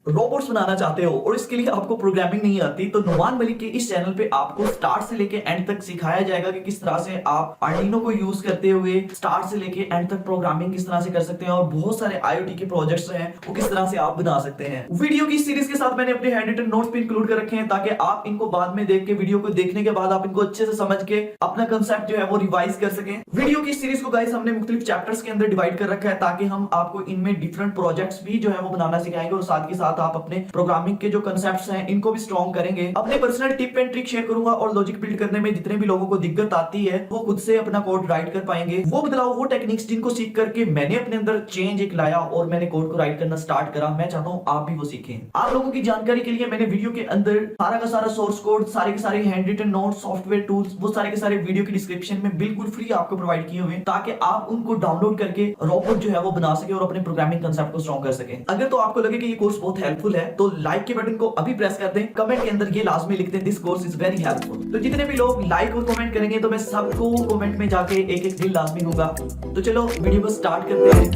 Robots बनाना चाहते हो और इसके लिए आपको प्रोग्रामिंग नहीं आती, तो नुमान मलिक के इस चैनल पे आपको स्टार्ट से लेके एंड तक सिखाया जाएगा कि किस तरह से आप आर्डिनो को यूज करते हुए स्टार्ट से लेके एंड तक प्रोग्रामिंग किस तरह से कर सकते हैं और बहुत सारे आईओटी के प्रोजेक्ट्स हैं वो किस तरह से आप बना सकते हैं। वीडियो की सीरीज के साथ मैंने अपने हैंड रिटन नोट्स भी इंक्लूड कर रखे हैं ताकि आप इनको बाद में देख के, वीडियो को देखने के बाद आप इनको अच्छे से समझ के अपना कंसेप्ट जो है वो रिवाइज कर सकें। वीडियो की सीरीज को गाइस हमने मुख्तलिफ चैप्टर्स के अंदर डिवाइड कर रखा है ताकि हम आपको इनमें डिफरेंट प्रोजेक्ट्स भी जो है वो बनाना सिखाएंगे और साथ के साथ आप अपने प्रोग्रामिंग के जो कंसेप्ट्स हैं इनको भी स्ट्रॉन्ग करेंगे। अपने personal tip and trick share करूंगा और लॉजिक बिल्ड करने में जितने भी लोगों को दिक्कत आती है वो खुद से अपना कोड राइट कर पाएंगे। वो बदलाव, वो टेक्निक्स जिनको सीख करके मैंने अपने अंदर चेंज एक लाया और मैंने कोड को राइट करना स्टार्ट करा, मैं चाहता हूं आप भी वो सीखें। आप लोगों की जानकारी के लिए मैंने वीडियो के अंदर सारा का सारा सोर्स कोड, सारे के सारे hand written notes, software tools, वो सारे के सारे वीडियो की डिस्क्रिप्शन में बिल्कुल फ्री आपको प्रोवाइड किए हुए ताकि आप उनको डाउनलोड करके रोबोट जो है वो बना सके और अपने प्रोग्रामिंग कंसेप्ट को स्ट्रॉन्ग कर सके। अगर तो आपको लगे कि ये कोर्स बहुत हेल्पफुल है तो लाइक के बटन को अभी प्रेस कर दें। कमेंट के अंदर ये लाजमी लिख दें this course is very helpful. तो जितने भी लोग लाइक और कमेंट करेंगे तो मैं सबको कमेंट में जाके एक एक दिल लाजमी दूंगा। तो चलो वीडियो को स्टार्ट करते हैं।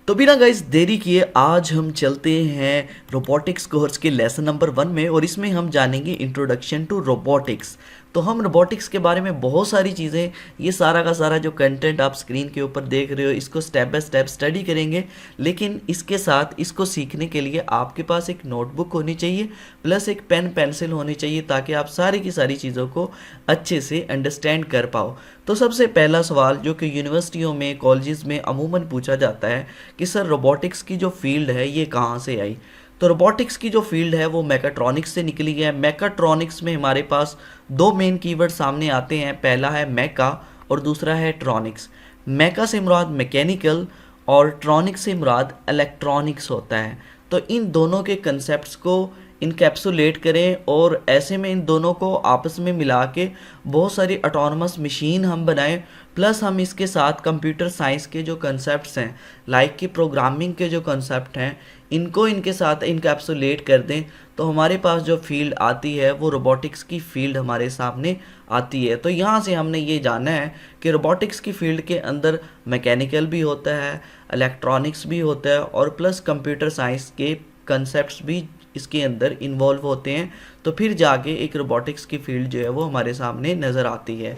तो बिना गाइस देरी किए आज हम चलते हैं रोबोटिक्स कोर्स के लेसन नंबर 1 में और इसमें हम जानेंगे इंट्रोडक्शन टू रोबोटिक्स। तो हम रोबोटिक्स के बारे में बहुत सारी चीज़ें, ये सारा का सारा जो कंटेंट आप स्क्रीन के ऊपर देख रहे हो इसको स्टेप बाय स्टेप स्टडी करेंगे, लेकिन इसके साथ इसको सीखने के लिए आपके पास एक नोटबुक होनी चाहिए प्लस एक पेन पेंसिल होनी चाहिए ताकि आप सारी की सारी चीज़ों को अच्छे से अंडरस्टैंड कर पाओ। तो सबसे पहला सवाल जो कि यूनिवर्सिटियों में, कॉलेजेस में अमूमन पूछा जाता है कि सर रोबोटिक्स की जो फील्ड है ये कहाँ से आई। तो रोबोटिक्स की जो फील्ड है वो मैकाट्रॉनिक्स से निकली है। मैकाट्रॉनिक्स में हमारे पास दो मेन कीवर्ड सामने आते हैं, पहला है मैका और दूसरा है ट्रॉनिक्स। मैका से मुराद मैकेनिकल और ट्रॉनिक्स से मुराद इलेक्ट्रॉनिक्स होता है। तो इन दोनों के कंसेप्ट्स को इनकैप्सुलेट करें और ऐसे में इन दोनों को आपस में मिला के बहुत सारी ऑटोनमस मशीन हम बनाएं, प्लस हम इसके साथ कंप्यूटर साइंस के जो कंसेप्ट्स हैं लाइक कि प्रोग्रामिंग के जो कंसेप्ट हैं इनको इनके साथ इनकैप्सुलेट कर दें तो हमारे पास जो फील्ड आती है वो रोबोटिक्स की फील्ड हमारे सामने आती है। तो यहाँ से हमने ये जाना है कि रोबोटिक्स की फील्ड के अंदर मैकेनिकल भी होता है, इलेक्ट्रॉनिक्स भी होता है और प्लस कंप्यूटर साइंस के कंसेप्ट्स भी इसके अंदर इन्वॉल्व होते हैं। तो फिर जाके एक रोबोटिक्स की फील्ड जो है वो हमारे सामने नज़र आती है।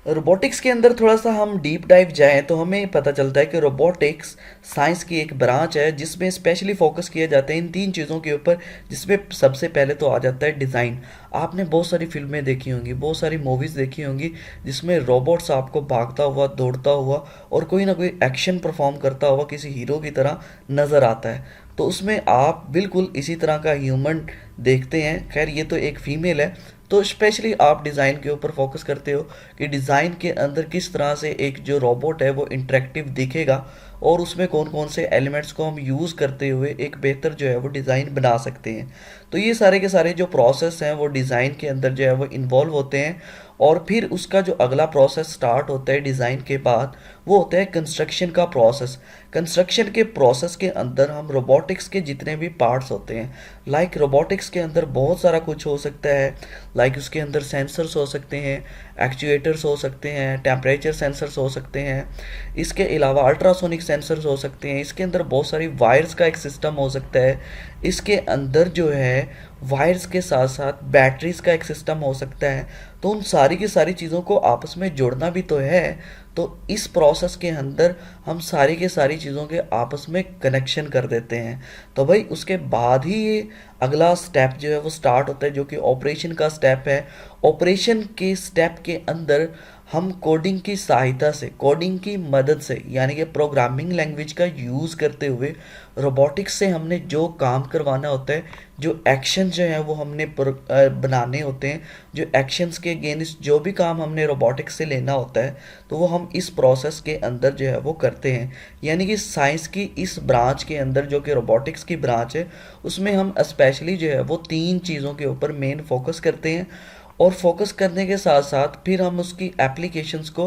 रोबोटिक्स के अंदर थोड़ा सा हम डीप डाइव जाएं तो हमें पता चलता है कि रोबोटिक्स साइंस की एक ब्रांच है जिसमें स्पेशली फोकस किया जाता है इन तीन चीज़ों के ऊपर, जिसमें सबसे पहले तो आ जाता है डिज़ाइन। आपने बहुत सारी फिल्में देखी होंगी, बहुत सारी मूवीज़ देखी होंगी जिसमें रोबोट्स आपको भागता हुआ, दौड़ता हुआ और कोई ना कोई एक्शन परफॉर्म करता हुआ किसी हीरो की तरह नज़र आता है। तो उसमें आप बिल्कुल इसी तरह का ह्यूमन देखते हैं। खैर ये तो एक फीमेल है, तो स्पेशली आप डिज़ाइन के ऊपर फोकस करते हो कि डिज़ाइन के अंदर किस तरह से एक जो रोबोट है वो इंटरेक्टिव दिखेगा और उसमें कौन कौन से एलिमेंट्स को हम यूज़ करते हुए एक बेहतर जो है वो डिज़ाइन बना सकते हैं। तो ये सारे के सारे जो प्रोसेस हैं वो डिज़ाइन के अंदर जो है वो इन्वॉल्व होते हैं और फिर उसका जो अगला प्रोसेस स्टार्ट होता है डिज़ाइन के बाद वो होता है कंस्ट्रक्शन का प्रोसेस। कंस्ट्रक्शन के प्रोसेस के अंदर हम रोबोटिक्स के जितने भी पार्ट्स होते हैं, लाइक रोबोटिक्स के अंदर बहुत सारा कुछ हो सकता है, लाइक उसके अंदर सेंसर्स हो सकते हैं, एक्चुएटर्स हो सकते हैं, टेम्परेचर सेंसर्स हो सकते हैं, इसके अलावा अल्ट्रासोनिक सेंसर्स हो सकते हैं, इसके अंदर बहुत सारी वायर्स का एक सिस्टम हो सकता है, इसके अंदर जो है वायर्स के साथ साथ बैटरीज का एक सिस्टम हो सकता है। तो उन सारी की सारी चीज़ों को आपस में जोड़ना भी तो है। तो इस प्रोसेस के अंदर हम सारी की सारी चीज़ों के आपस में कनेक्शन कर देते हैं। तो भाई उसके बाद ही ये अगला स्टेप जो है वो स्टार्ट होता है जो कि ऑपरेशन का स्टेप है। ऑपरेशन के स्टेप के अंदर हम कोडिंग की सहायता से, कोडिंग की मदद से, यानी कि प्रोग्रामिंग लैंग्वेज का यूज़ करते हुए रोबोटिक्स से हमने जो काम करवाना होता है, जो एक्शन जो है वो हमने बनाने होते हैं, जो एक्शंस के अगेंस्ट जो भी काम हमने रोबोटिक्स से लेना होता है तो वो हम इस प्रोसेस के अंदर जो है वो करते हैं। यानी कि साइंस की इस ब्रांच के अंदर जो कि रोबोटिक्स की ब्रांच है उसमें हम स्पेशली जो है वो तीन चीज़ों के ऊपर मेन फोकस करते हैं और फोकस करने के साथ साथ फिर हम उसकी एप्लीकेशंस को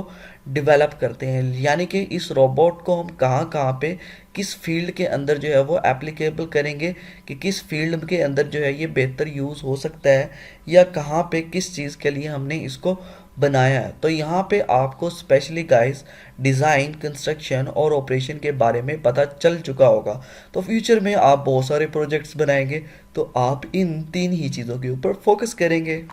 डेवलप करते हैं। यानी कि इस रोबोट को हम कहाँ कहाँ पे किस फील्ड के अंदर जो है वो एप्लीकेबल करेंगे कि किस फील्ड के अंदर जो है ये बेहतर यूज़ हो सकता है या कहाँ पे किस चीज़ के लिए हमने इसको बनाया है। तो यहाँ पे आपको स्पेशली गाइस डिज़ाइन, कंस्ट्रक्शन और ऑपरेशन के बारे में पता चल चुका होगा। तो फ्यूचर में आप बहुत सारे प्रोजेक्ट्स बनाएंगे तो आप इन तीन ही चीज़ों के ऊपर फोकस करेंगे।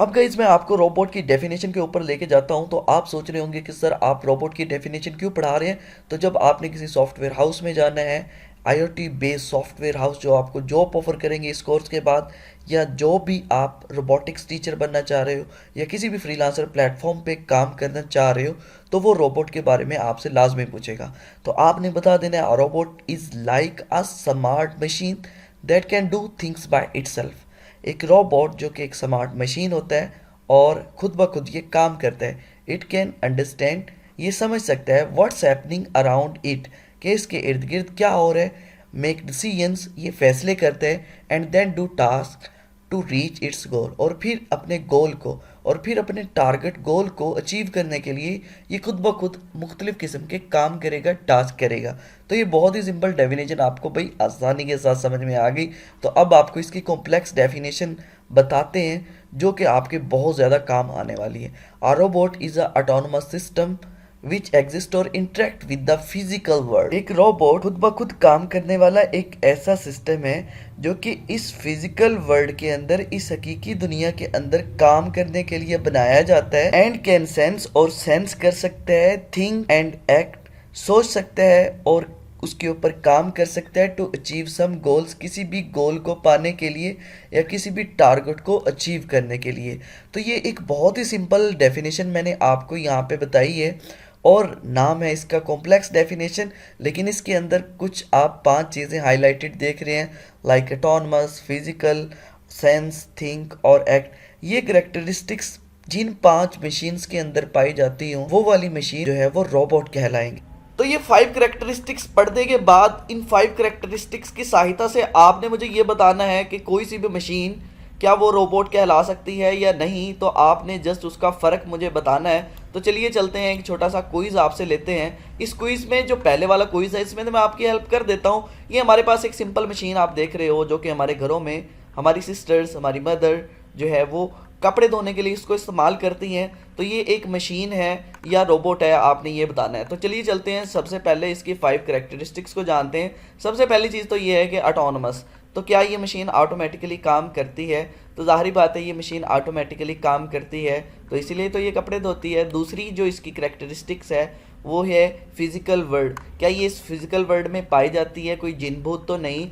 अब गाइस मैं आपको रोबोट की डेफिनेशन के ऊपर लेके जाता हूं। तो आप सोच रहे होंगे कि सर आप रोबोट की डेफिनेशन क्यों पढ़ा रहे हैं। तो जब आपने किसी सॉफ्टवेयर हाउस में जाना है, आईओटी बेस्ड सॉफ्टवेयर हाउस जो आपको जॉब ऑफर करेंगे इस कोर्स के बाद, या जो भी आप रोबोटिक्स टीचर बनना चाह रहे हो या किसी भी फ्रीलांसर प्लेटफॉर्म पे काम करना चाह रहे हो, तो वो रोबोट के बारे में आपसे लाजमी पूछेगा। तो आपने बता देना है robot is like a smart machine that can do things by itself. एक रोबोट जो कि एक स्मार्ट मशीन होता है और खुद ब खुद ये काम करता है। इट कैन अंडरस्टैंड, ये समझ सकता है व्हाट्स हैपनिंग अराउंड इट, कि इसके इर्द गिर्द क्या हो रहा है। मेक डिसीजंस, ये फैसले करता है। And then do task to reach its goal, और फिर अपने गोल को और फिर अपने टारगेट गोल को अचीव करने के लिए ये खुद ब खुद मुख्तलिफ किस्म के काम करेगा, टास्क करेगा। तो ये बहुत ही सिंपल डेफिनेशन आपको भाई आसानी के साथ समझ में आ गई। तो अब आपको इसकी कॉम्प्लेक्स डेफिनेशन बताते हैं जो कि आपके बहुत ज़्यादा काम आने वाली है। A robot is a autonomous system which exist और interact with the physical world. एक रोबोट खुद ब खुद काम करने वाला एक ऐसा सिस्टम है जो कि इस फिजिकल वर्ल्ड के अंदर, इस हकीकी दुनिया के अंदर काम करने के लिए बनाया जाता है। एंड कैन सेंस, और सेंस कर सकता है, थिंक एंड एक्ट, सोच सकता है और उसके ऊपर काम कर सकता है, टू अचीव सम गोल्स, किसी भी गोल को पाने के लिए या किसी भी टारगेट को अचीव करने के लिए। तो ये एक बहुत ही सिंपल डेफिनेशन मैंने आपको यहाँ पे बताई है और नाम है इसका कॉम्प्लेक्स डेफिनेशन। लेकिन इसके अंदर कुछ आप 5 चीज़ें हाईलाइटेड देख रहे हैं, like autonomous, physical, sense, think और एक्ट। ये करेक्टरिस्टिक्स जिन 5 मशीन्स के अंदर पाई जाती हूँ वो वाली मशीन जो है वो रोबोट कहलाएंगे। तो ये 5 करेक्टरिस्टिक्स पढ़ने के बाद इन 5 करेक्टरिस्टिक्स की सहायता से आपने मुझे ये बताना है कि कोई सी भी मशीन क्या वो रोबोट कहला सकती है या नहीं। तो आपने जस्ट उसका फ़र्क मुझे बताना है। तो चलिए चलते हैं, एक छोटा सा क्विज़ आपसे लेते हैं। इस क्विज़ में जो पहले वाला क्विज़ है इसमें तो मैं आपकी हेल्प कर देता हूँ। ये हमारे पास एक सिंपल मशीन आप देख रहे हो जो कि हमारे घरों में हमारी सिस्टर्स, हमारी मदर जो है वो कपड़े धोने के लिए इसको इस्तेमाल करती हैं। तो ये एक मशीन है या रोबोट है, आपने ये बताना है। तो चलिए चलते हैं, सबसे पहले इसकी 5 करेक्टरिस्टिक्स को जानते हैं। सबसे पहली चीज़ तो ये है कि ऑटोनमस। तो क्या ये मशीन ऑटोमेटिकली काम करती है? तो ज़ाहिर बात है ये मशीन ऑटोमेटिकली काम करती है, तो इसीलिए तो ये कपड़े धोती है। दूसरी जो इसकी करेक्टरिस्टिक्स है वो है फिज़िकल वर्ल्ड। क्या ये इस फिज़िकल वर्ल्ड में पाई जाती है? कोई जिन भूत तो नहीं।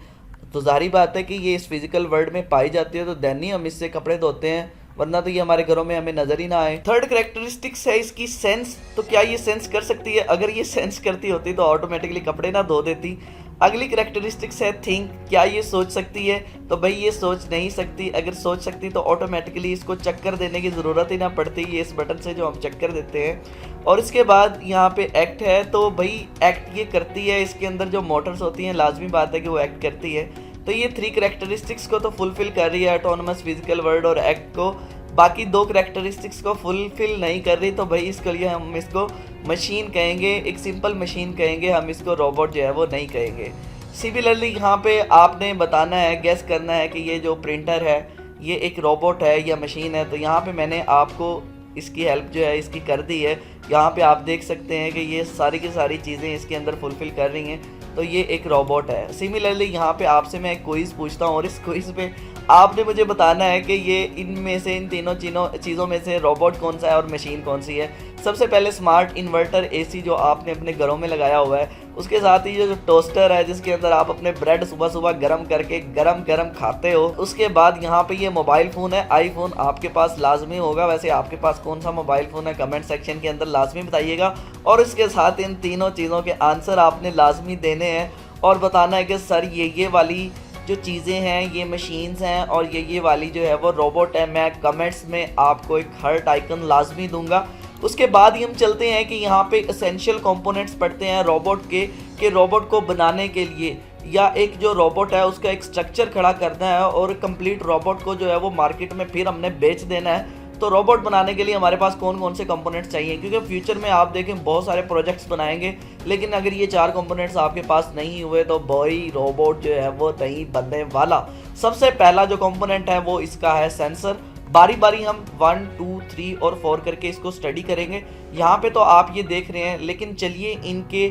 तो ज़ाहिर बात है कि ये इस फिज़िकल वर्ल्ड में पाई जाती है, तो दैन ही हम इससे कपड़े धोते हैं, वरना तो ये हमारे घरों में हमें नज़र ही ना आए। थर्ड करेक्टरिस्टिक्स है इसकी सेंस। तो क्या ये सेंस कर सकती है? अगर ये सेंस करती होती तो ऑटोमेटिकली कपड़े ना धो देती। अगली करेक्टरिस्टिक्स है थिंक। क्या ये सोच सकती है? तो भाई ये सोच नहीं सकती। अगर सोच सकती तो ऑटोमेटिकली इसको चक्कर देने की ज़रूरत ही ना पड़ती, ये इस बटन से जो हम चक्कर देते हैं। और इसके बाद यहाँ पे एक्ट है। तो भाई एक्ट ये करती है, इसके अंदर जो मोटर्स होती हैं लाजमी बात है कि वो एक्ट करती है। तो ये 3 करेक्टरिस्टिक्स को तो फुलफिल कर रही है, ऑटोनमस, फिजिकल वर्ल्ड और एक्ट को। बाकी 2 करेक्टरिस्टिक्स को फुलफिल नहीं कर रही, तो भाई इसके लिए हम इसको मशीन कहेंगे, एक सिंपल मशीन कहेंगे, हम इसको रोबोट जो है वो नहीं कहेंगे। सिमिलरली यहाँ पे आपने बताना है, गैस करना है कि ये जो प्रिंटर है ये एक रोबोट है या मशीन है। तो यहाँ पे मैंने आपको इसकी हेल्प जो है इसकी कर दी है। यहाँ पे आप देख सकते हैं कि ये सारी की सारी चीज़ें इसके अंदर फुलफिल कर रही हैं, तो ये एक रोबोट है। सिमिलरली यहाँ पे आपसे मैं एक क्विज़ पूछता हूँ और इस क्विज़ पे आपने मुझे बताना है कि ये इनमें से, इन तीनों चीज़ों में से रोबोट कौन सा है और मशीन कौन सी है। सबसे पहले स्मार्ट इन्वर्टर एसी जो आपने अपने घरों में लगाया हुआ है, उसके साथ ही जो टोस्टर है जिसके अंदर आप अपने ब्रेड सुबह सुबह गर्म करके गरम गरम खाते हो। उसके बाद यहाँ पे ये मोबाइल फ़ोन है, आईफोन आपके पास लाजमी होगा। वैसे आपके पास कौन सा मोबाइल फ़ोन है कमेंट सेक्शन के अंदर लाजमी बताइएगा। और इसके साथ इन तीनों चीज़ों के आंसर आपने लाजमी देने हैं और बताना है कि सर ये वाली जो चीज़ें हैं ये मशीन्स हैं और ये वाली जो है वो रोबोट है। मैं कमेंट्स में आपको एक हार्ट आइकन लाजमी दूंगा। उसके बाद ही हम चलते हैं कि यहाँ पे एसेंशियल कंपोनेंट्स पढ़ते हैं रोबोट के, कि रोबोट को बनाने के लिए या एक जो रोबोट है उसका एक स्ट्रक्चर खड़ा करना है और कंप्लीट रोबोट को जो है वो मार्केट में फिर हमने बेच देना है। तो रोबोट बनाने के लिए हमारे पास कौन कौन से कंपोनेंट्स चाहिए, क्योंकि फ्यूचर में आप देखें बहुत सारे प्रोजेक्ट्स बनाएंगे, लेकिन अगर ये 4 कंपोनेंट्स आपके पास नहीं हुए तो भाई रोबोट जो है वो नहीं बनने वाला। सबसे पहला जो कंपोनेंट है वो इसका है सेंसर। बारी बारी हम 1, 2, 3 और 4 करके इसको स्टडी करेंगे। यहाँ पे तो आप ये देख रहे हैं, लेकिन चलिए इनके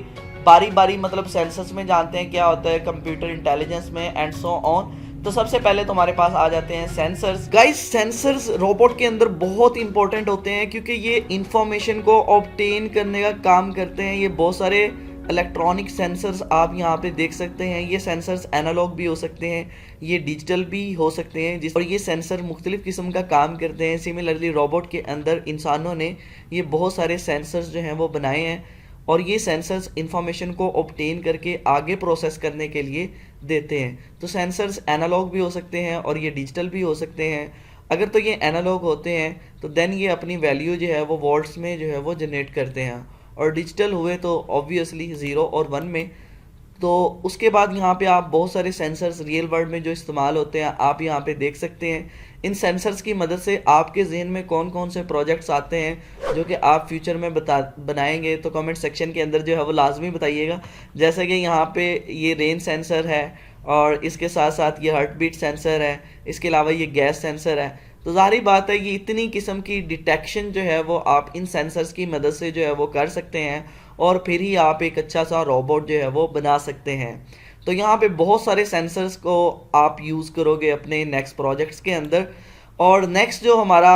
बारी बारी मतलब सेंसर्स में जानते हैं क्या होता है, कंप्यूटर इंटेलिजेंस में एंड सो ऑन। तो सबसे पहले तो हमारे पास आ जाते हैं सेंसर्स। गाइस सेंसर्स रोबोट के अंदर बहुत इंपॉर्टेंट होते हैं क्योंकि ये इंफॉर्मेशन को ऑब्टेन करने का काम करते हैं। ये बहुत सारे इलेक्ट्रॉनिक सेंसर्स आप यहाँ पे देख सकते हैं। ये सेंसर्स एनालॉग भी हो सकते हैं, ये डिजिटल भी हो सकते हैं, और ये सेंसर मुख्तलिफ किस्म का काम करते हैं। सिमिलरली रोबोट के अंदर इंसानों ने ये बहुत सारे सेंसर्स जो हैं वो बनाए हैं, और ये सेंसर्स इंफॉर्मेशन को ऑब्टेन करके आगे प्रोसेस करने के लिए देते हैं। तो सेंसर्स एनालॉग भी हो सकते हैं और ये डिजिटल भी हो सकते हैं। अगर तो ये एनालॉग होते हैं तो देन ये अपनी वैल्यू जो है वो वोल्ट्स में जो है वो जनरेट करते हैं, और डिजिटल हुए तो ऑब्वियसली 0 और 1 में। तो उसके बाद यहाँ पे आप बहुत सारे सेंसर्स रियल वर्ल्ड में जो इस्तेमाल होते हैं आप यहाँ पे देख सकते हैं। इन सेंसर्स की मदद से आपके जहन में कौन कौन से प्रोजेक्ट्स आते हैं जो कि आप फ्यूचर में बनाएंगे, तो कमेंट सेक्शन के अंदर जो है वो लाजमी बताइएगा। जैसे कि यहाँ पे ये रेन सेंसर है, और इसके साथ साथ ये हार्ट बीट सेंसर है, इसके अलावा ये गैस सेंसर है। तो ज़ाहिर बात है ये इतनी किस्म की डिटेक्शन जो है वो आप इन सेंसर्स की मदद से जो है वो कर सकते हैं, और फिर ही आप एक अच्छा सा रोबोट जो है वो बना सकते हैं। तो यहाँ पे बहुत सारे सेंसर्स को आप यूज़ करोगे अपने नेक्स्ट प्रोजेक्ट्स के अंदर। और नेक्स्ट जो हमारा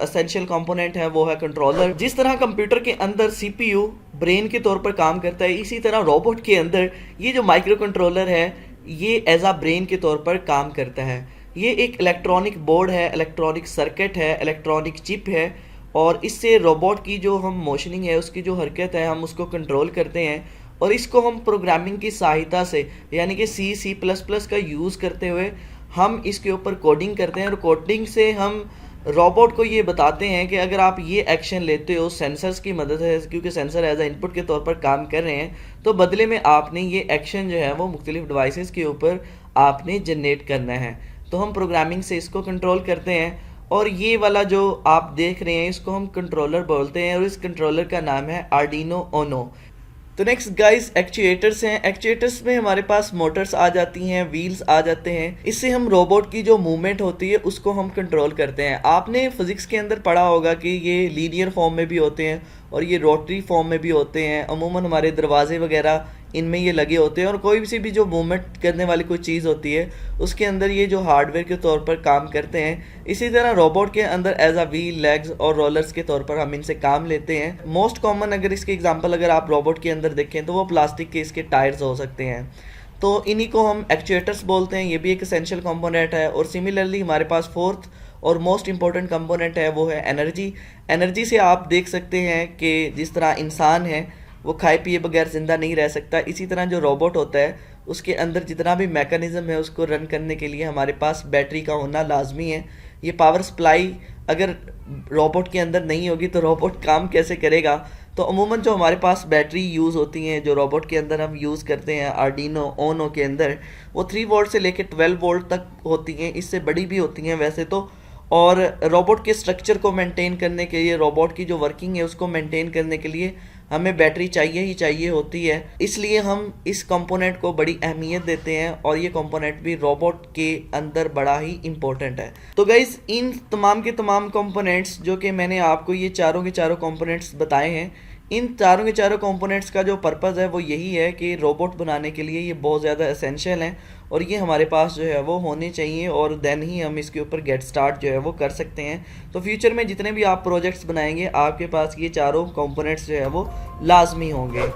एसेंशियल कंपोनेंट है वो है कंट्रोलर। जिस तरह कंप्यूटर के अंदर सीपीयू ब्रेन के तौर पर काम करता है, इसी तरह रोबोट के अंदर ये जो माइक्रो कंट्रोलर है ये एज आ ब्रेन के तौर पर काम करता है। ये एक इलेक्ट्रॉनिक बोर्ड है, इलेक्ट्रॉनिक सर्किट है, इलेक्ट्रॉनिक चिप है, और इससे रोबोट की जो हम मोशनिंग है, उसकी जो हरकत है, हम उसको कंट्रोल करते हैं। और इसको हम प्रोग्रामिंग की सहायता से यानी कि C++ का यूज़ करते हुए हम इसके ऊपर कोडिंग करते हैं, और कोडिंग से हम रोबोट को ये बताते हैं कि अगर आप ये एक्शन लेते हो सेंसर्स की मदद है, क्योंकि सेंसर एज ए इनपुट के तौर पर काम कर रहे हैं, तो बदले में आपने ये एक्शन जो है वो मुख्तलिफ डिवाइसेस के ऊपर आपने जनरेट करना है। तो हम प्रोग्रामिंग से इसको कंट्रोल करते हैं। और ये वाला जो आप देख रहे हैं इसको हम कंट्रोलर बोलते हैं, और इस कंट्रोलर का नाम है आर्डिनो ओनो। तो नेक्स्ट गाइस एक्चुएटर्स हैं। एक्चुएटर्स में हमारे पास मोटर्स आ जाती हैं, व्हील्स आ जाते हैं। इससे हम रोबोट की जो मूवमेंट होती है उसको हम कंट्रोल करते हैं। आपने फिजिक्स के अंदर पढ़ा होगा कि ये लीनियर फॉर्म में भी होते हैं और ये रोटरी फॉर्म में भी होते हैं। अमूमन हमारे दरवाजे वगैरह इनमें ये लगे होते हैं, और कोई सी भी जो मूवमेंट करने वाली कोई चीज़ होती है उसके अंदर ये जो हार्डवेयर के तौर पर काम करते हैं। इसी तरह रोबोट के अंदर एज अ व्हील, लेग्स और रोलर्स के तौर पर हम इनसे काम लेते हैं। मोस्ट कॉमन अगर इसके एग्जांपल अगर आप रोबोट के अंदर देखें तो वो प्लास्टिक के इसके टायर्स हो सकते हैं। तो इन्हीं को हम एक्चुएटर्स बोलते हैं। ये भी एक एसेंशियल कंपोनेंट है। और सिमिलरली हमारे पास फोर्थ और मोस्ट इंपॉर्टेंट कंपोनेंट है वो है एनर्जी। एनर्जी से आप देख सकते हैं कि जिस तरह इंसान है वो खाए पिए बगैर ज़िंदा नहीं रह सकता, इसी तरह जो रोबोट होता है उसके अंदर जितना भी मैकेनिज़्म है उसको रन करने के लिए हमारे पास बैटरी का होना लाजमी है। ये पावर सप्लाई अगर रोबोट के अंदर नहीं होगी तो रोबोट काम कैसे करेगा। तो अमूमन जो हमारे पास बैटरी यूज़ होती हैं जो रोबोट के अंदर हम यूज़ करते हैं आर्डिनो ओनो के अंदर, वो 3 वोल्ट से लेकर 12 वोल्ट तक होती हैं, इससे बड़ी भी होती हैं वैसे तो। और रोबोट के स्ट्रक्चर को मेंटेन करने के लिए, रोबोट की जो वर्किंग है उसको मेंटेन करने के लिए हमें बैटरी चाहिए ही चाहिए होती है। इसलिए हम इस कंपोनेंट को बड़ी अहमियत देते हैं, और ये कंपोनेंट भी रोबोट के अंदर बड़ा ही इम्पोर्टेंट है। तो गाइज इन तमाम के तमाम कंपोनेंट्स जो कि मैंने आपको ये चारों के चारों कंपोनेंट्स बताए हैं, इन चारों के चारों कंपोनेंट्स का जो पर्पज़ है वो यही है कि रोबोट बनाने के लिए ये बहुत ज़्यादा एसेंशियल हैं, और ये हमारे पास जो है वो होने चाहिए, और देन ही हम इसके ऊपर गेट स्टार्ट जो है वो कर सकते हैं। तो फ्यूचर में जितने भी आप प्रोजेक्ट्स बनाएंगे आपके पास ये चारों कंपोनेंट्स जो है वो लाजमी होंगे।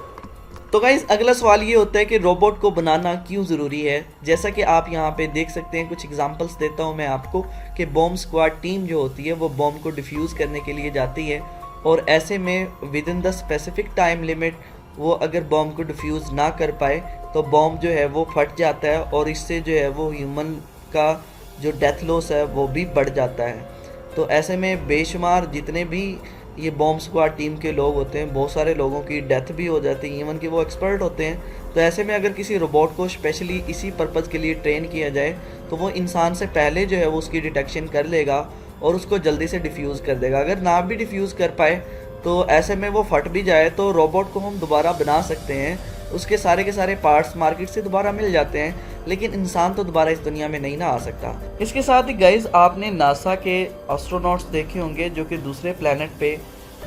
तो गाइस अगला सवाल ये होता है कि रोबोट को बनाना क्यों ज़रूरी है। जैसा कि आप यहाँ पे देख सकते हैं, कुछ एग्जांपल्स देता हूँ मैं आपको कि बॉम्ब स्क्वाड टीम जो होती है वो बॉम्ब को डिफ्यूज़ करने के लिए जाती है, और ऐसे में with in the specific time limit वो अगर बॉम्ब को डिफ्यूज़ ना कर पाए तो बॉम्ब जो है वो फट जाता है, और इससे जो है वो ह्यूमन का जो डेथ लॉस है वो भी बढ़ जाता है। तो ऐसे में बेशुमार जितने भी ये बॉम्ब स्क्वाड टीम के लोग होते हैं, बहुत सारे लोगों की डेथ भी हो जाती है, इवन कि वो एक्सपर्ट होते हैं। तो ऐसे में अगर किसी रोबोट को स्पेशली इसी पर्पज़ के लिए ट्रेन किया जाए तो वो इंसान से पहले जो है वो उसकी डिटेक्शन कर लेगा और उसको जल्दी से डिफ्यूज़ कर देगा। अगर ना भी डिफ्यूज़ कर पाए तो ऐसे में वो फट भी जाए तो रोबोट को हम दोबारा बना सकते हैं, उसके सारे के सारे पार्ट्स मार्केट से दोबारा मिल जाते हैं। लेकिन इंसान तो दोबारा इस दुनिया में नहीं ना आ सकता। इसके साथ ही गाइज आपने नासा के एस्ट्रोनॉट्स देखे होंगे जो कि दूसरे प्लेनेट पे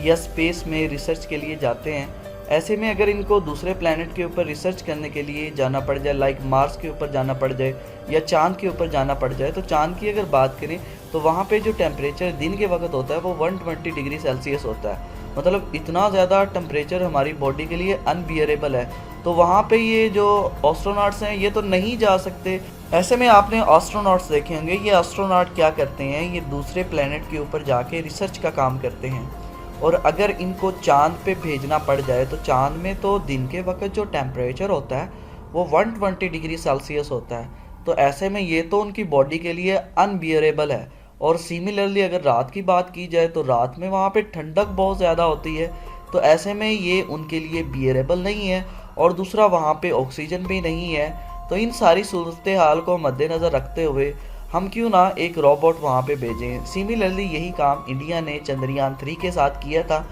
या स्पेस में रिसर्च के लिए जाते हैं। ऐसे में अगर इनको दूसरे प्लेनेट के ऊपर रिसर्च करने के लिए जाना पड़ जाए, लाइक मार्स के ऊपर जाना पड़ जाए या चांद के ऊपर जाना पड़ जाए, तो चांद की अगर बात करें तो वहाँ पे जो टेम्परेचर दिन के वक्त होता है वो 120 डिग्री सेल्सियस होता है। मतलब इतना ज़्यादा टेम्परेचर हमारी बॉडी के लिए अनबियरेबल है। तो वहाँ पे ये जो एस्ट्रोनॉट्स हैं ये तो नहीं जा सकते। ऐसे में आपने एस्ट्रोनॉट्स देखे होंगे, ये एस्ट्रोनॉट क्या करते हैं, ये दूसरे प्लेनेट के ऊपर जाके रिसर्च का काम करते हैं। और अगर इनको चांद पे भेजना पड़ जाए तो चांद में तो दिन के वक्त जो टेम्परेचर होता है वो 120 डिग्री सेल्सियस होता है। तो ऐसे में ये तो उनकी बॉडी के लिए अनबियरेबल है। और सिमिलरली अगर रात की बात की जाए तो रात में वहाँ पे ठंडक बहुत ज़्यादा होती है। तो ऐसे में ये उनके लिए बियरेबल नहीं है। और दूसरा वहाँ पे ऑक्सीजन भी नहीं है। तो इन सारी सूरत हाल को मद्देनज़र रखते हुए हम क्यों ना एक रोबोट वहाँ पे भेजें। सिमिलरली यही काम इंडिया ने चंद्रयान 3 के साथ किया था।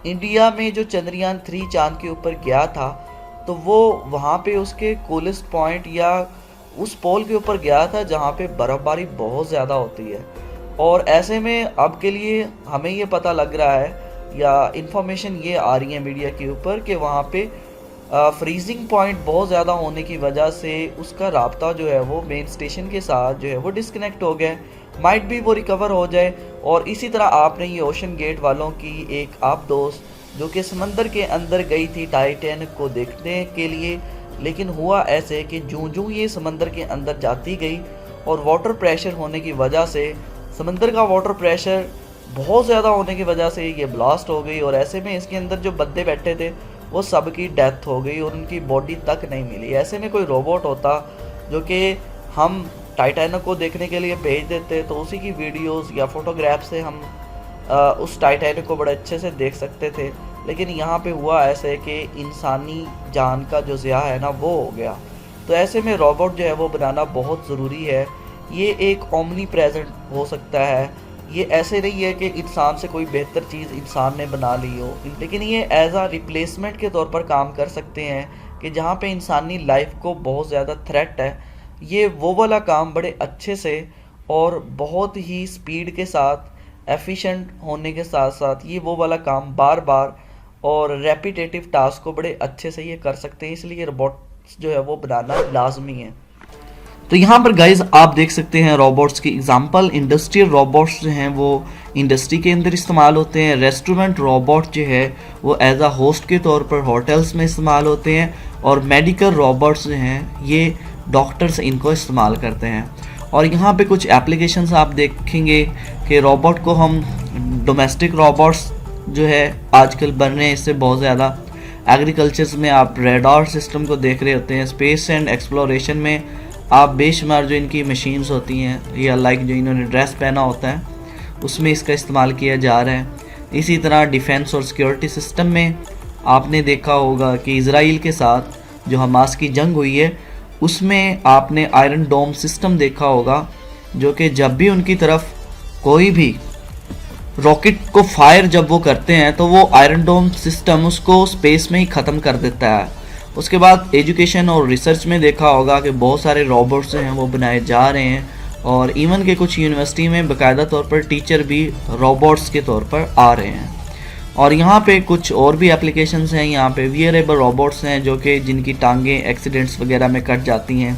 इंडिया में जो चंद्रयान 3 चांद के ऊपर गया था तो वो वहाँ पे उसके कोलेस्ट पॉइंट या उस पोल के ऊपर गया था जहाँ पे बर्फ़बारी बहुत ज़्यादा होती है। और ऐसे में अब के लिए हमें ये पता लग रहा है या इन्फॉर्मेशन ये आ रही है मीडिया के ऊपर कि वहाँ पे फ्रीजिंग पॉइंट बहुत ज़्यादा होने की वजह से उसका राब्ता जो है वो मेन स्टेशन के साथ जो है वो डिस्कनेक्ट हो गया। माइट भी वो रिकवर हो जाए। और इसी तरह आपने ये ओशन गेट वालों की एक आप दोस्त जो कि समंदर के अंदर गई थी टाइटैनिक को देखने के लिए, लेकिन हुआ ऐसे कि जूं ये समंदर के अंदर जाती गई और वाटर प्रेशर होने की वजह से, समंदर का वाटर प्रेशर बहुत ज़्यादा होने की वजह से ये ब्लास्ट हो गई। और ऐसे में इसके अंदर जो बंदे बैठे थे वो सब की डेथ हो गई और उनकी बॉडी तक नहीं मिली। ऐसे में कोई रोबोट होता जो कि हम टाइटैनिक को देखने के लिए भेज देते तो उसी की वीडियोस या फोटोग्राफ से हम उस टाइटैनिक को बड़े अच्छे से देख सकते थे। लेकिन यहाँ पे हुआ ऐसे कि इंसानी जान का जो ज़िया है ना वो हो गया। तो ऐसे में रोबोट जो है वो बनाना बहुत ज़रूरी है। ये एक ओमनी प्रेजेंट हो सकता है। ये ऐसे नहीं है कि इंसान से कोई बेहतर चीज़ इंसान ने बना ली हो, लेकिन ये एज आ रिप्लेसमेंट के तौर पर काम कर सकते हैं कि जहाँ पे इंसानी लाइफ को बहुत ज़्यादा थ्रेट है। ये वो वाला काम बड़े अच्छे से और बहुत ही स्पीड के साथ एफिशिएंट होने के साथ साथ ये वो वाला काम बार बार और रेपिटेटिव टास्क को बड़े अच्छे से ये कर सकते हैं। इसलिए रोबोट्स जो है वो बनाना लाजमी है। तो यहाँ पर गाइज आप देख सकते हैं रोबोट्स की एग्जांपल। इंडस्ट्रियल रोबोट्स जो हैं वो इंडस्ट्री के अंदर इस्तेमाल होते हैं। रेस्टोरेंट रोबोट जो है वो एज आ होस्ट के तौर पर होटल्स में इस्तेमाल होते हैं। और मेडिकल रोबोट्स जो हैं ये डॉक्टर्स इनको इस्तेमाल करते हैं। और यहाँ पे कुछ एप्लीकेशंस आप देखेंगे कि रोबोट को हम डोमेस्टिक रोबोट्स जो है आजकल बन रहे हैं इससे बहुत ज़्यादा। एग्रीकल्चर्स में आप रेडार सिस्टम को देख रहे होते हैं। स्पेस एंड एक्सप्लोरेशन में आप बेशुमार जो इनकी मशीन्स होती हैं या लाइक जो इन्होंने ड्रेस पहना होता है उसमें इसका इस्तेमाल किया जा रहा है। इसी तरह डिफेंस और सिक्योरिटी सिस्टम में आपने देखा होगा कि इज़राइल के साथ जो हमास की जंग हुई है उसमें आपने आयरन डोम सिस्टम देखा होगा, जो कि जब भी उनकी तरफ कोई भी रॉकेट को फायर जब वो करते हैं तो वो आयरन डोम सिस्टम उसको स्पेस में ही ख़त्म कर देता है। उसके बाद एजुकेशन और रिसर्च में देखा होगा कि बहुत सारे रोबोट्स जो हैं वो बनाए जा रहे हैं। और इवन के कुछ यूनिवर्सिटी में बाकायदा तौर पर टीचर भी रोबोट्स के तौर पर आ रहे हैं। और यहाँ पे कुछ और भी एप्लीकेशंस हैं। यहाँ पे वियरेबल रोबोट्स हैं जो कि जिनकी टांगें एक्सीडेंट्स वगैरह में कट जाती हैं,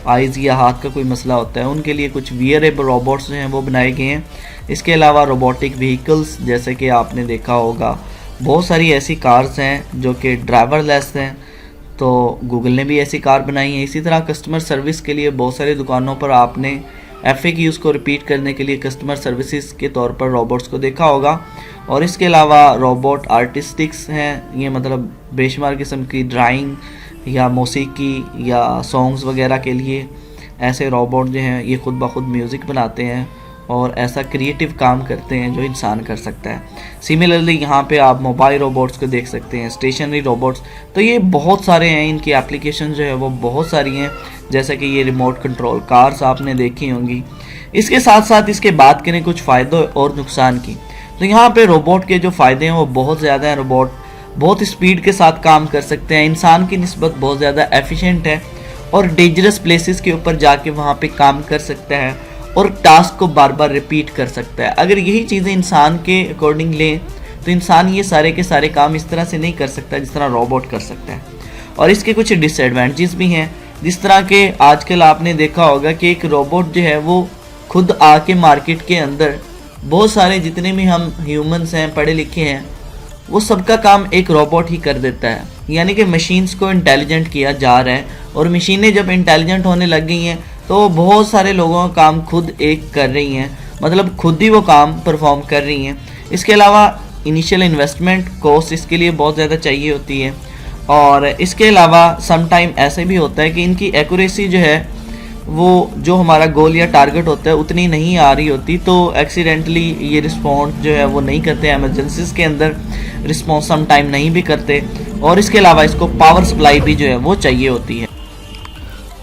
आइज़ या हाथ का कोई मसला होता है, उनके लिए कुछ वियरेबल रोबोट्स जो हैं वो बनाए गए हैं। इसके अलावा रोबोटिक व्हीकल्स जैसे कि आपने देखा होगा बहुत सारी ऐसी कार्स हैं जो कि ड्राइवरलेस हैं, तो गूगल ने भी ऐसी कार बनाई है। इसी तरह कस्टमर सर्विस के लिए बहुत सारी दुकानों पर आपने FAQs को रिपीट करने के लिए कस्टमर सर्विसेज के तौर पर रोबोट्स को देखा होगा। और इसके अलावा रोबोट आर्टिस्टिक्स हैं, ये मतलब बेशुमार किस्म की ड्राइंग या मौसीकी या सॉन्ग्स वगैरह के लिए ऐसे रोबोट जो हैं ये खुद ब खुद म्यूज़िक बनाते हैं और ऐसा क्रिएटिव काम करते हैं जो इंसान कर सकता है। सिमिलरली यहाँ पे आप मोबाइल रोबोट्स को देख सकते हैं, स्टेशनरी रोबोट्स, तो ये बहुत सारे हैं। इनकी एप्लीकेशन जो है वो बहुत सारी हैं, जैसे कि ये रिमोट कंट्रोल कार्स आपने देखी होंगी। इसके साथ साथ इसके बात करें कुछ फ़ायदे और नुकसान की, तो यहाँ पे रोबोट के जो फ़ायदे हैं वो बहुत ज़्यादा हैं। रोबोट बहुत स्पीड के साथ काम कर सकते हैं, इंसान की निस्बत बहुत ज़्यादा एफिशिएंट है और डेंजरस प्लेसेस के ऊपर जाके वहाँ पे काम कर सकता है और टास्क को बार बार रिपीट कर सकता है। अगर यही चीज़ें इंसान के अकॉर्डिंग लें तो इंसान ये सारे के सारे काम इस तरह से नहीं कर सकता जिस तरह रोबोट कर सकता है। और इसके कुछ डिसएडवांटेजेस भी हैं, जिस तरह के आजकल आपने देखा होगा कि एक रोबोट जो है वो खुद आके मार्केट के अंदर बहुत सारे जितने भी हम ह्यूमंस हैं, पढ़े लिखे हैं, वो सबका काम एक रोबोट ही कर देता है। यानी कि मशीन्स को इंटेलिजेंट किया जा रहा है और मशीनें जब इंटेलिजेंट होने लग गई हैं तो बहुत सारे लोगों का काम खुद एक कर रही हैं, मतलब खुद ही वो काम परफॉर्म कर रही हैं। इसके अलावा इनिशियल इन्वेस्टमेंट कॉस्ट इसके लिए बहुत ज़्यादा चाहिए होती है और इसके अलावा सम टाइम ऐसे भी होता है कि इनकी एक्यूरेसी जो है वो जो हमारा गोल या टारगेट होता है उतनी नहीं आ रही होती, तो एक्सीडेंटली ये रिस्पॉन्स जो है वो नहीं करते, एमरजेंसीज के अंदर रिस्पॉन्स सम टाइम नहीं भी करते। और इसके अलावा इसको पावर सप्लाई भी जो है वो चाहिए होती है।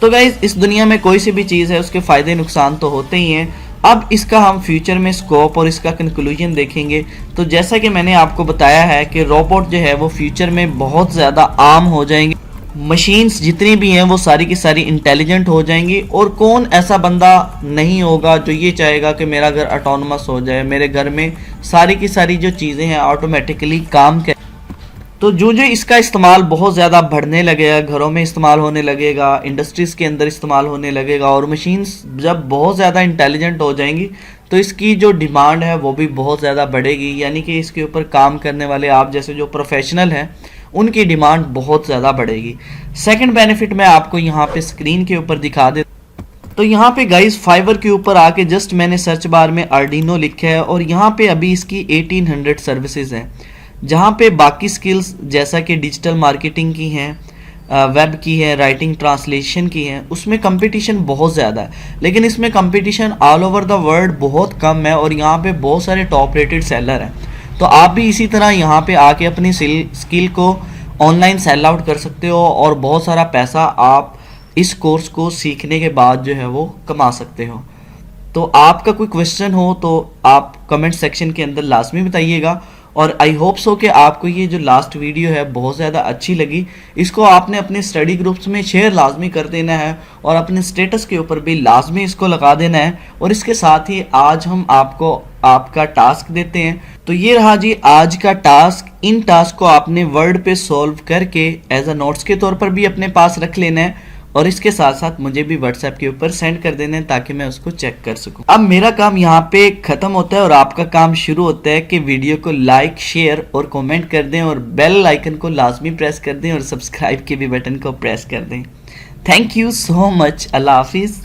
तो गाइज इस दुनिया में कोई सी भी चीज़ है उसके फ़ायदे नुकसान तो होते ही हैं। अब इसका हम फ्यूचर में स्कोप और इसका कंक्लूजन देखेंगे। तो जैसा कि मैंने आपको बताया है कि रोबोट जो है वो फ्यूचर में बहुत ज़्यादा आम हो जाएंगे, मशीन्स जितनी भी हैं वो सारी की सारी इंटेलिजेंट हो जाएंगी और कौन ऐसा बंदा नहीं होगा जो ये चाहेगा कि मेरा घर ऑटोनमस हो जाए, मेरे घर में सारी की सारी जो चीज़ें हैं ऑटोमेटिकली काम करें। तो जो इसका इस्तेमाल बहुत ज़्यादा बढ़ने लगेगा, घरों में इस्तेमाल होने लगेगा, इंडस्ट्रीज़ के अंदर इस्तेमाल होने लगेगा और मशीन्स जब बहुत ज़्यादा इंटेलिजेंट हो जाएंगी तो इसकी जो डिमांड है वो भी बहुत ज़्यादा बढ़ेगी। यानी कि इसके ऊपर काम करने वाले आप जैसे जो प्रोफेशनल हैं उनकी डिमांड बहुत ज़्यादा बढ़ेगी। सेकंड बेनिफिट मैं आपको यहाँ पे स्क्रीन के ऊपर दिखा दे। तो यहाँ पे गाइस फाइवर के ऊपर आके जस्ट मैंने सर्च बार में आर्डिनो लिखा है और यहाँ पे अभी इसकी 1800 सर्विसेज हैं, जहाँ पे बाकी स्किल्स जैसा कि डिजिटल मार्केटिंग की हैं, वेब की है, राइटिंग ट्रांसलेशन की है, उसमें कंपटीशन बहुत ज़्यादा है। लेकिन इसमें competition all over the world बहुत कम है और यहाँ पे बहुत सारे टॉप रेटेड सेलर हैं। तो आप भी इसी तरह यहाँ पे आके अपनी स्किल को ऑनलाइन सेल आउट कर सकते हो और बहुत सारा पैसा आप इस कोर्स को सीखने के बाद जो है वो कमा सकते हो। तो आपका कोई क्वेश्चन हो तो आप कमेंट सेक्शन के अंदर लाजमी बताइएगा और आई होप सो कि आपको ये जो लास्ट वीडियो है बहुत ज़्यादा अच्छी लगी। इसको आपने अपने स्टडी ग्रुप्स में शेयर लाजमी कर देना है और अपने स्टेटस के ऊपर भी लाजमी इसको लगा देना है। और इसके साथ ही आज हम आपको आपका टास्क देते हैं। तो ये रहा जी आज का टास्क। इन टास्क को आपने वर्ड पे सॉल्व करके एज अ नोट्स के तौर पर भी अपने पास रख लेना है और इसके साथ साथ मुझे भी व्हाट्सएप के ऊपर सेंड कर देना है ताकि मैं उसको चेक कर सकूं। अब मेरा काम यहाँ पे खत्म होता है और आपका काम शुरू होता है कि वीडियो को लाइक, शेयर और कमेंट कर दें और बेल आइकन को लाजमी प्रेस कर दें और सब्सक्राइब के भी बटन को प्रेस कर दें। Thank you so much. अल्लाह हाफिज़।